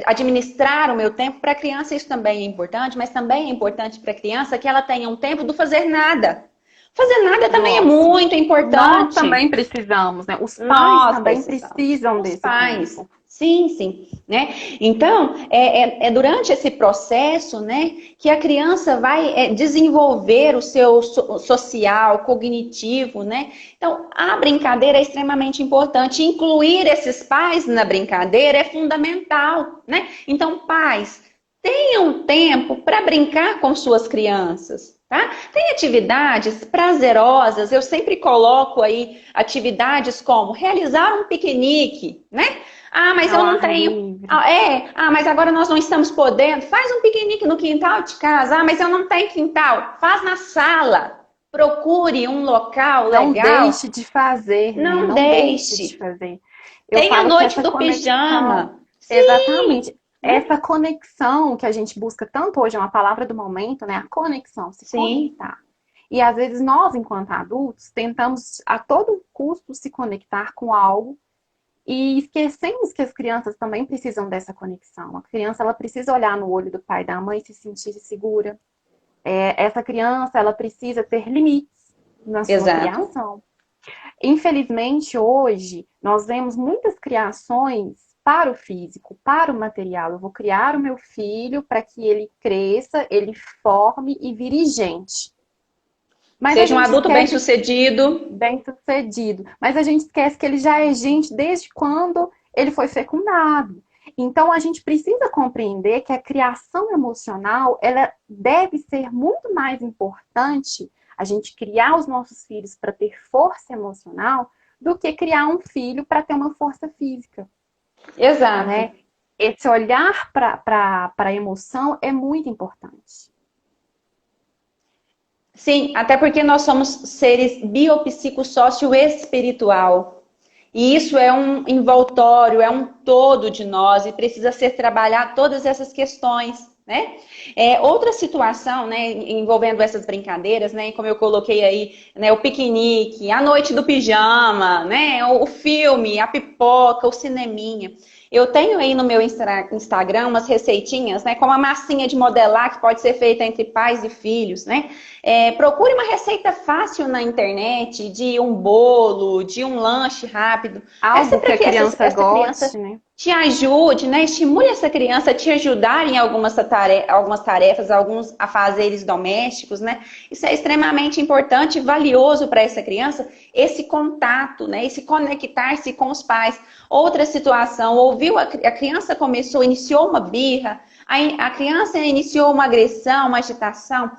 administrar o meu tempo. Para a criança isso também é importante, mas também é importante para a criança que ela tenha um tempo do fazer nada. Fazer nada também é Nossa, muito nós importante. também precisamos, né? Os pais Nós também precisamos. precisam Os desse pais. tempo. Sim, sim, né? Então, é durante esse processo, né, que a criança vai desenvolver o seu social, cognitivo, né? Então, a brincadeira é extremamente importante. Incluir esses pais na brincadeira é fundamental, né? Então, pais, tenham tempo para brincar com suas crianças. Tá? Tem atividades prazerosas, eu sempre coloco aí atividades como realizar um piquenique, né? Ah, mas eu Ao não ar tenho. livre. Mas agora nós não estamos podendo. Faz um piquenique no quintal de casa. Ah, mas eu não tenho quintal. Faz na sala. Procure um local Não legal. deixe de fazer, né? Não Não deixe de deixe. fazer. Eu Tem a falo que noite essa do conexão, pijama. Sim, exatamente, né? essa conexão que a gente busca tanto hoje, é uma palavra do momento, né? A conexão, se Sim, conectar. E às vezes nós, enquanto adultos, tentamos a todo custo se conectar com algo e esquecemos que as crianças também precisam dessa conexão. A criança, ela precisa olhar no olho do pai e da mãe e se sentir segura. Essa criança, ela precisa ter limites na sua exato. criação. Infelizmente, hoje, nós vemos muitas criações para o físico, para o material. Eu vou criar o meu filho para que ele cresça, ele forme e vire gente. Mas a Seja um gente adulto esquece bem-sucedido. bem sucedido. Mas a gente esquece que ele já é gente desde quando ele foi fecundado. Então a gente precisa compreender que a criação emocional, ela deve ser muito mais importante, a gente criar os nossos filhos para ter força emocional do que criar um filho para ter uma força física, Exato. né? Esse olhar para a emoção é muito importante. Sim, até porque nós somos seres biopsicossócio-espiritual. E isso é um envoltório, é um todo de nós e precisa ser trabalhado todas essas questões, né? Outra situação, né, envolvendo essas brincadeiras, né, como eu coloquei aí, né, o piquenique, a noite do pijama, né, o filme, a pipoca, o cineminha. Eu tenho aí no meu Instagram umas receitinhas, né, como a massinha de modelar que pode ser feita entre pais e filhos, né? Procure uma receita fácil na internet de um bolo, de um lanche rápido. Peça Algo que para a que criança essa criança goste, né? te ajude, né? Estimule essa criança a te ajudar em algumas tarefas, alguns afazeres domésticos, né? Isso é extremamente importante e valioso para essa criança, esse contato, né? Esse conectar-se com os pais. Outra situação, ouviu a criança iniciou uma birra, a criança iniciou uma agressão, uma agitação.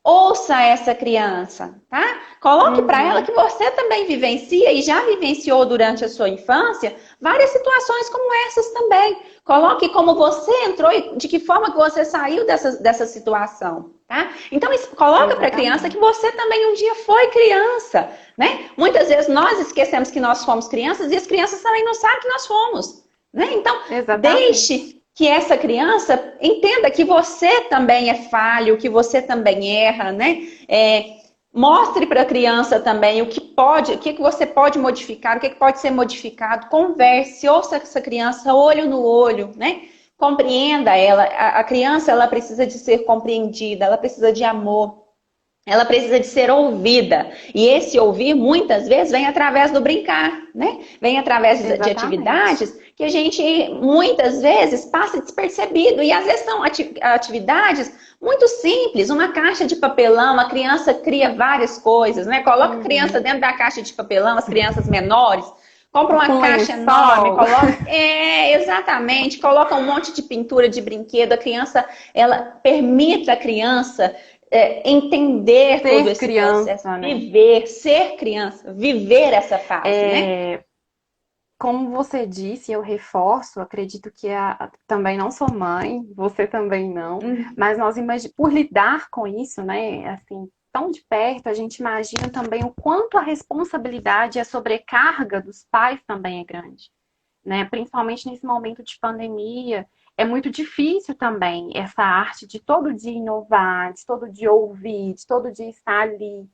Ouça essa criança, tá? Coloque para ela Uhum. que você também vivencia e já vivenciou durante a sua infância várias situações como essas também. Coloque como você entrou e de que forma que você saiu dessa situação, tá? Então, coloca para a criança que Exatamente. você também um dia foi criança, né? Muitas vezes nós esquecemos que nós fomos crianças e as crianças também não sabem que nós fomos, né? Então, Exatamente. deixe que essa criança entenda que você também é falho, que você também erra, né? Mostre para a criança também o que você pode modificar, o que pode ser modificado. Converse, ouça essa criança olho no olho, né? Compreenda ela. A criança, ela precisa de ser compreendida, ela precisa de amor. Ela precisa de ser ouvida. E esse ouvir, muitas vezes, vem através do brincar, né? Vem através de Exatamente. atividades que a gente, muitas vezes, passa despercebido. E às vezes são atividades muito simples. Uma caixa de papelão, a criança cria várias coisas, né? Coloca a criança Uhum. dentro da caixa de papelão, as crianças menores. Compra uma Com caixa enorme, lençol. coloca. É, exatamente. Coloca um monte de pintura de brinquedo. A criança, ela permite a criança entender todo Ser esse processo, criança, né? viver, ser criança, viver essa fase, né? É, como você disse, eu reforço, acredito que também não sou mãe, você também não, Uhum. mas nós por lidar com isso, né, assim, tão de perto, a gente imagina também o quanto a responsabilidade e a sobrecarga dos pais também é grande, né? Principalmente nesse momento de pandemia, é muito difícil também essa arte de todo dia inovar, de todo dia ouvir, de todo dia estar ali.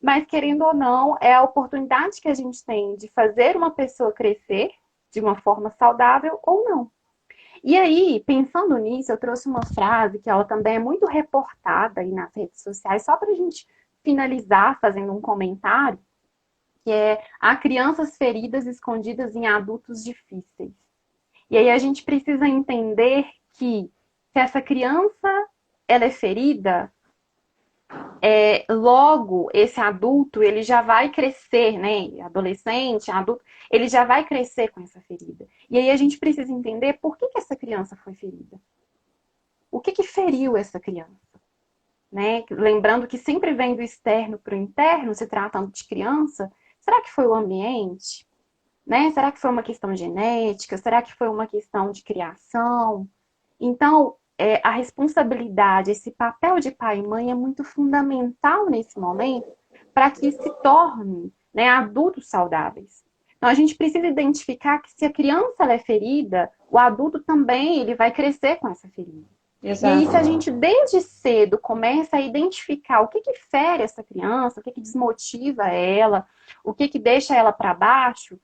Mas, querendo ou não, é a oportunidade que a gente tem de fazer uma pessoa crescer de uma forma saudável ou não. E aí, pensando nisso, eu trouxe uma frase que ela também é muito reportada aí nas redes sociais, só para a gente finalizar fazendo um comentário, que é: há crianças feridas escondidas em adultos difíceis. E aí a gente precisa entender que se essa criança ela é ferida, logo esse adulto ele já vai crescer, né? Adolescente, adulto, ele já vai crescer com essa ferida. E aí a gente precisa entender por que essa criança foi ferida. O que feriu essa criança? Né? Lembrando que sempre vem do externo para o interno, se tratando de criança, será que foi o ambiente? Né? Será que foi uma questão genética? Será que foi uma questão de criação? Então, a responsabilidade, esse papel de pai e mãe é muito fundamental nesse momento para que se tornem, né, adultos saudáveis. Então, a gente precisa identificar que se a criança ela é ferida, o adulto também ele vai crescer com essa ferida. E aí, se a Exato. gente desde cedo começa a identificar o que fere essa criança, o que desmotiva ela, o que deixa ela para baixo,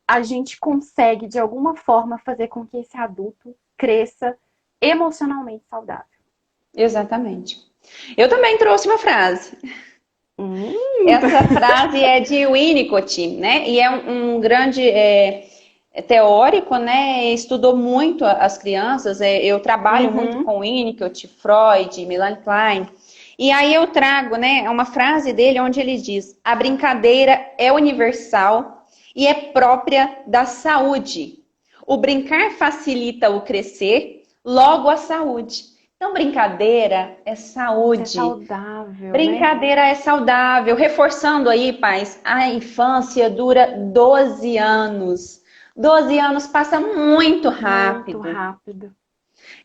a gente consegue, de alguma forma, fazer com que esse adulto cresça emocionalmente saudável. Exatamente. Eu também trouxe uma frase. Hum, Essa frase é de Winnicott, né? E é um grande teórico, né? Estudou muito as crianças. Eu trabalho muito uhum. com Winnicott, Freud, Melanie Klein. E aí eu trago, né, uma frase dele onde ele diz: a brincadeira é universal e é própria da saúde. O brincar facilita o crescer, logo a saúde. Então, brincadeira é É saúde. saudável, né? Brincadeira é saudável. Reforçando aí, pais, a infância dura 12 anos. 12 anos passa muito Muito rápido. rápido.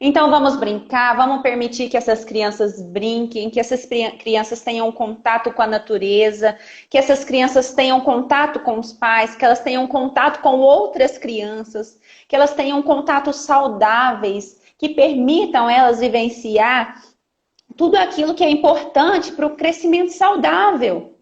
Então vamos brincar, vamos permitir que essas crianças brinquem, que essas crianças tenham contato com a natureza, que essas crianças tenham contato com os pais, que elas tenham contato com outras crianças, que elas tenham contatos saudáveis, que permitam elas vivenciar tudo aquilo que é importante para o crescimento saudável.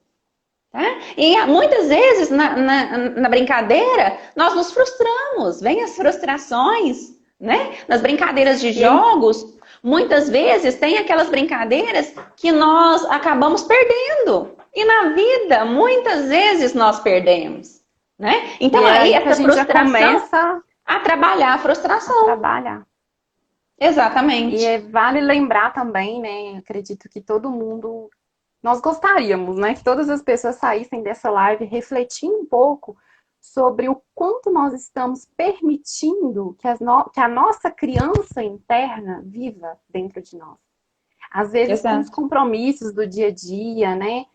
Tá? E muitas vezes na brincadeira nós nos frustramos, vem as frustrações, né? Nas brincadeiras de E aí, jogos, muitas vezes tem aquelas brincadeiras que nós acabamos perdendo. E na vida, muitas vezes nós perdemos, né? e Então é aí aí que a essa gente já frustração começa a trabalhar a a frustração. trabalhar. Exatamente. Vale lembrar também, né? Acredito que todo mundo. Nós gostaríamos, né? Que todas as pessoas saíssem dessa live refletindo um pouco sobre o quanto nós estamos permitindo que a nossa criança interna viva dentro de nós. Às vezes, com os Exato. compromissos do dia a dia, né?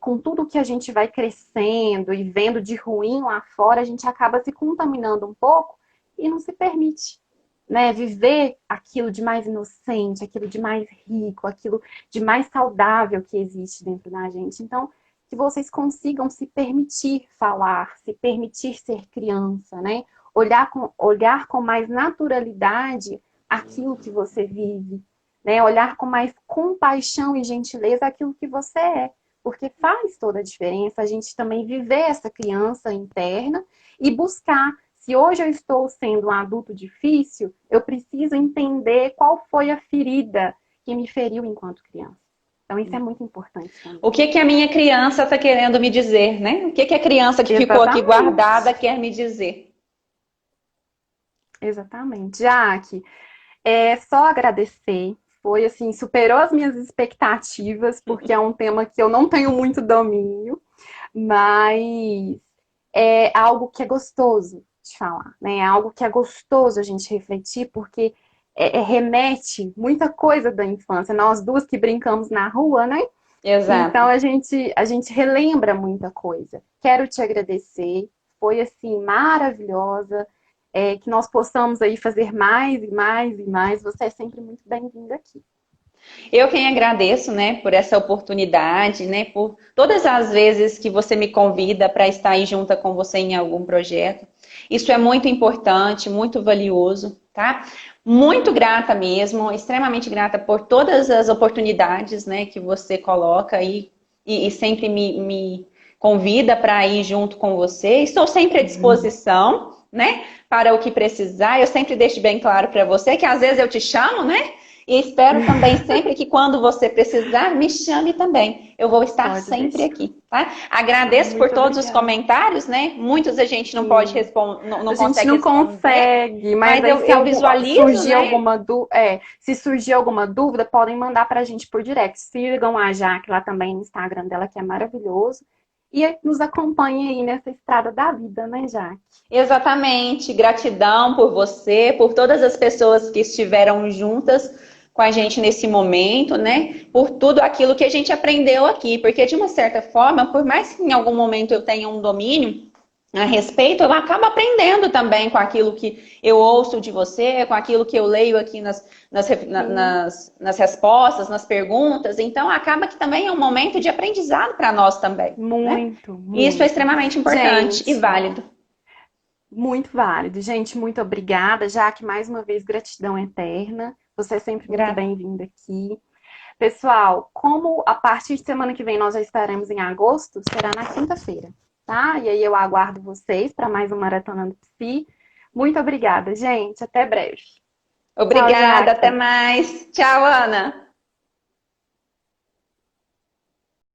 Com tudo que a gente vai crescendo e vendo de ruim lá fora, a gente acaba se contaminando um pouco e não se permite, né? Viver aquilo de mais inocente, aquilo de mais rico, aquilo de mais saudável que existe dentro da gente. Então, que vocês consigam se permitir falar, se permitir ser criança, né? Olhar com mais naturalidade aquilo que você vive, né? Olhar com mais compaixão e gentileza aquilo que você é. porque faz toda a diferença a gente também viver essa criança interna e buscar. Se hoje eu estou sendo um adulto difícil, eu preciso entender qual foi a ferida que me feriu enquanto criança. Então, isso é muito importante também. O que que a minha criança está querendo me dizer, né? O que que a criança que ficou aqui guardada Exatamente. quer me dizer? Exatamente. Jaque, é só agradecer. Foi assim, superou as minhas expectativas, porque é um tema que eu não tenho muito domínio, mas é algo que é gostoso de falar, né? É algo que é gostoso a gente refletir, porque remete muita coisa da infância. Nós duas que brincamos na rua, né? Então Exato. a gente relembra muita coisa. Quero te agradecer, foi assim maravilhosa. Que nós possamos aí fazer mais e mais e mais. Você é sempre muito bem-vinda aqui. Eu quem agradeço, né, por essa oportunidade, né, por todas as vezes que você me convida para estar aí junto com você em algum projeto. Isso é muito importante, muito valioso, tá? Muito grata mesmo, extremamente grata por todas as oportunidades, né, que você coloca aí e sempre me convida para ir junto com você. Estou sempre à disposição, né, para o que precisar. Eu sempre deixo bem claro para você que às vezes eu te chamo, né? E espero também sempre que quando você precisar, me chame também. Eu vou estar Pode sempre deixar. aqui, tá? Agradeço por Muito todos os obrigada. comentários, né? Muitos a gente não pode Sim. responder, não, A não gente consegue não responder, consegue, mas mas aí eu visualizo, surgir né? alguma dúvida, se surgir alguma dúvida, podem mandar para a gente por direct. Sigam a Jaque lá também no Instagram dela, que é maravilhoso. E nos acompanhem aí nessa estrada da vida, né, Jaque? Exatamente. Gratidão por você, por todas as pessoas que estiveram juntas com a gente nesse momento, né? Por tudo aquilo que a gente aprendeu aqui. Porque, de uma certa forma, por mais que em algum momento eu tenha um domínio a respeito, eu acabo aprendendo também com aquilo que eu ouço de você, com aquilo que eu leio aqui Sim, nas respostas, nas perguntas. Então, acaba que também é um momento de aprendizado para nós também, né? muito, E isso é muito. extremamente importante e Gente, válido. muito válido. Gente, muito obrigada. Jaque, mais uma vez, gratidão eterna. Você é sempre muito Grata. bem-vinda aqui. Pessoal, como a partir de semana que vem nós já estaremos em agosto, será na quinta-feira, tá? E aí eu aguardo vocês para mais um Maratona do Psi. Muito obrigada, gente. Até breve. Tchau, Obrigada, até Jaque. mais. Tchau, Ana.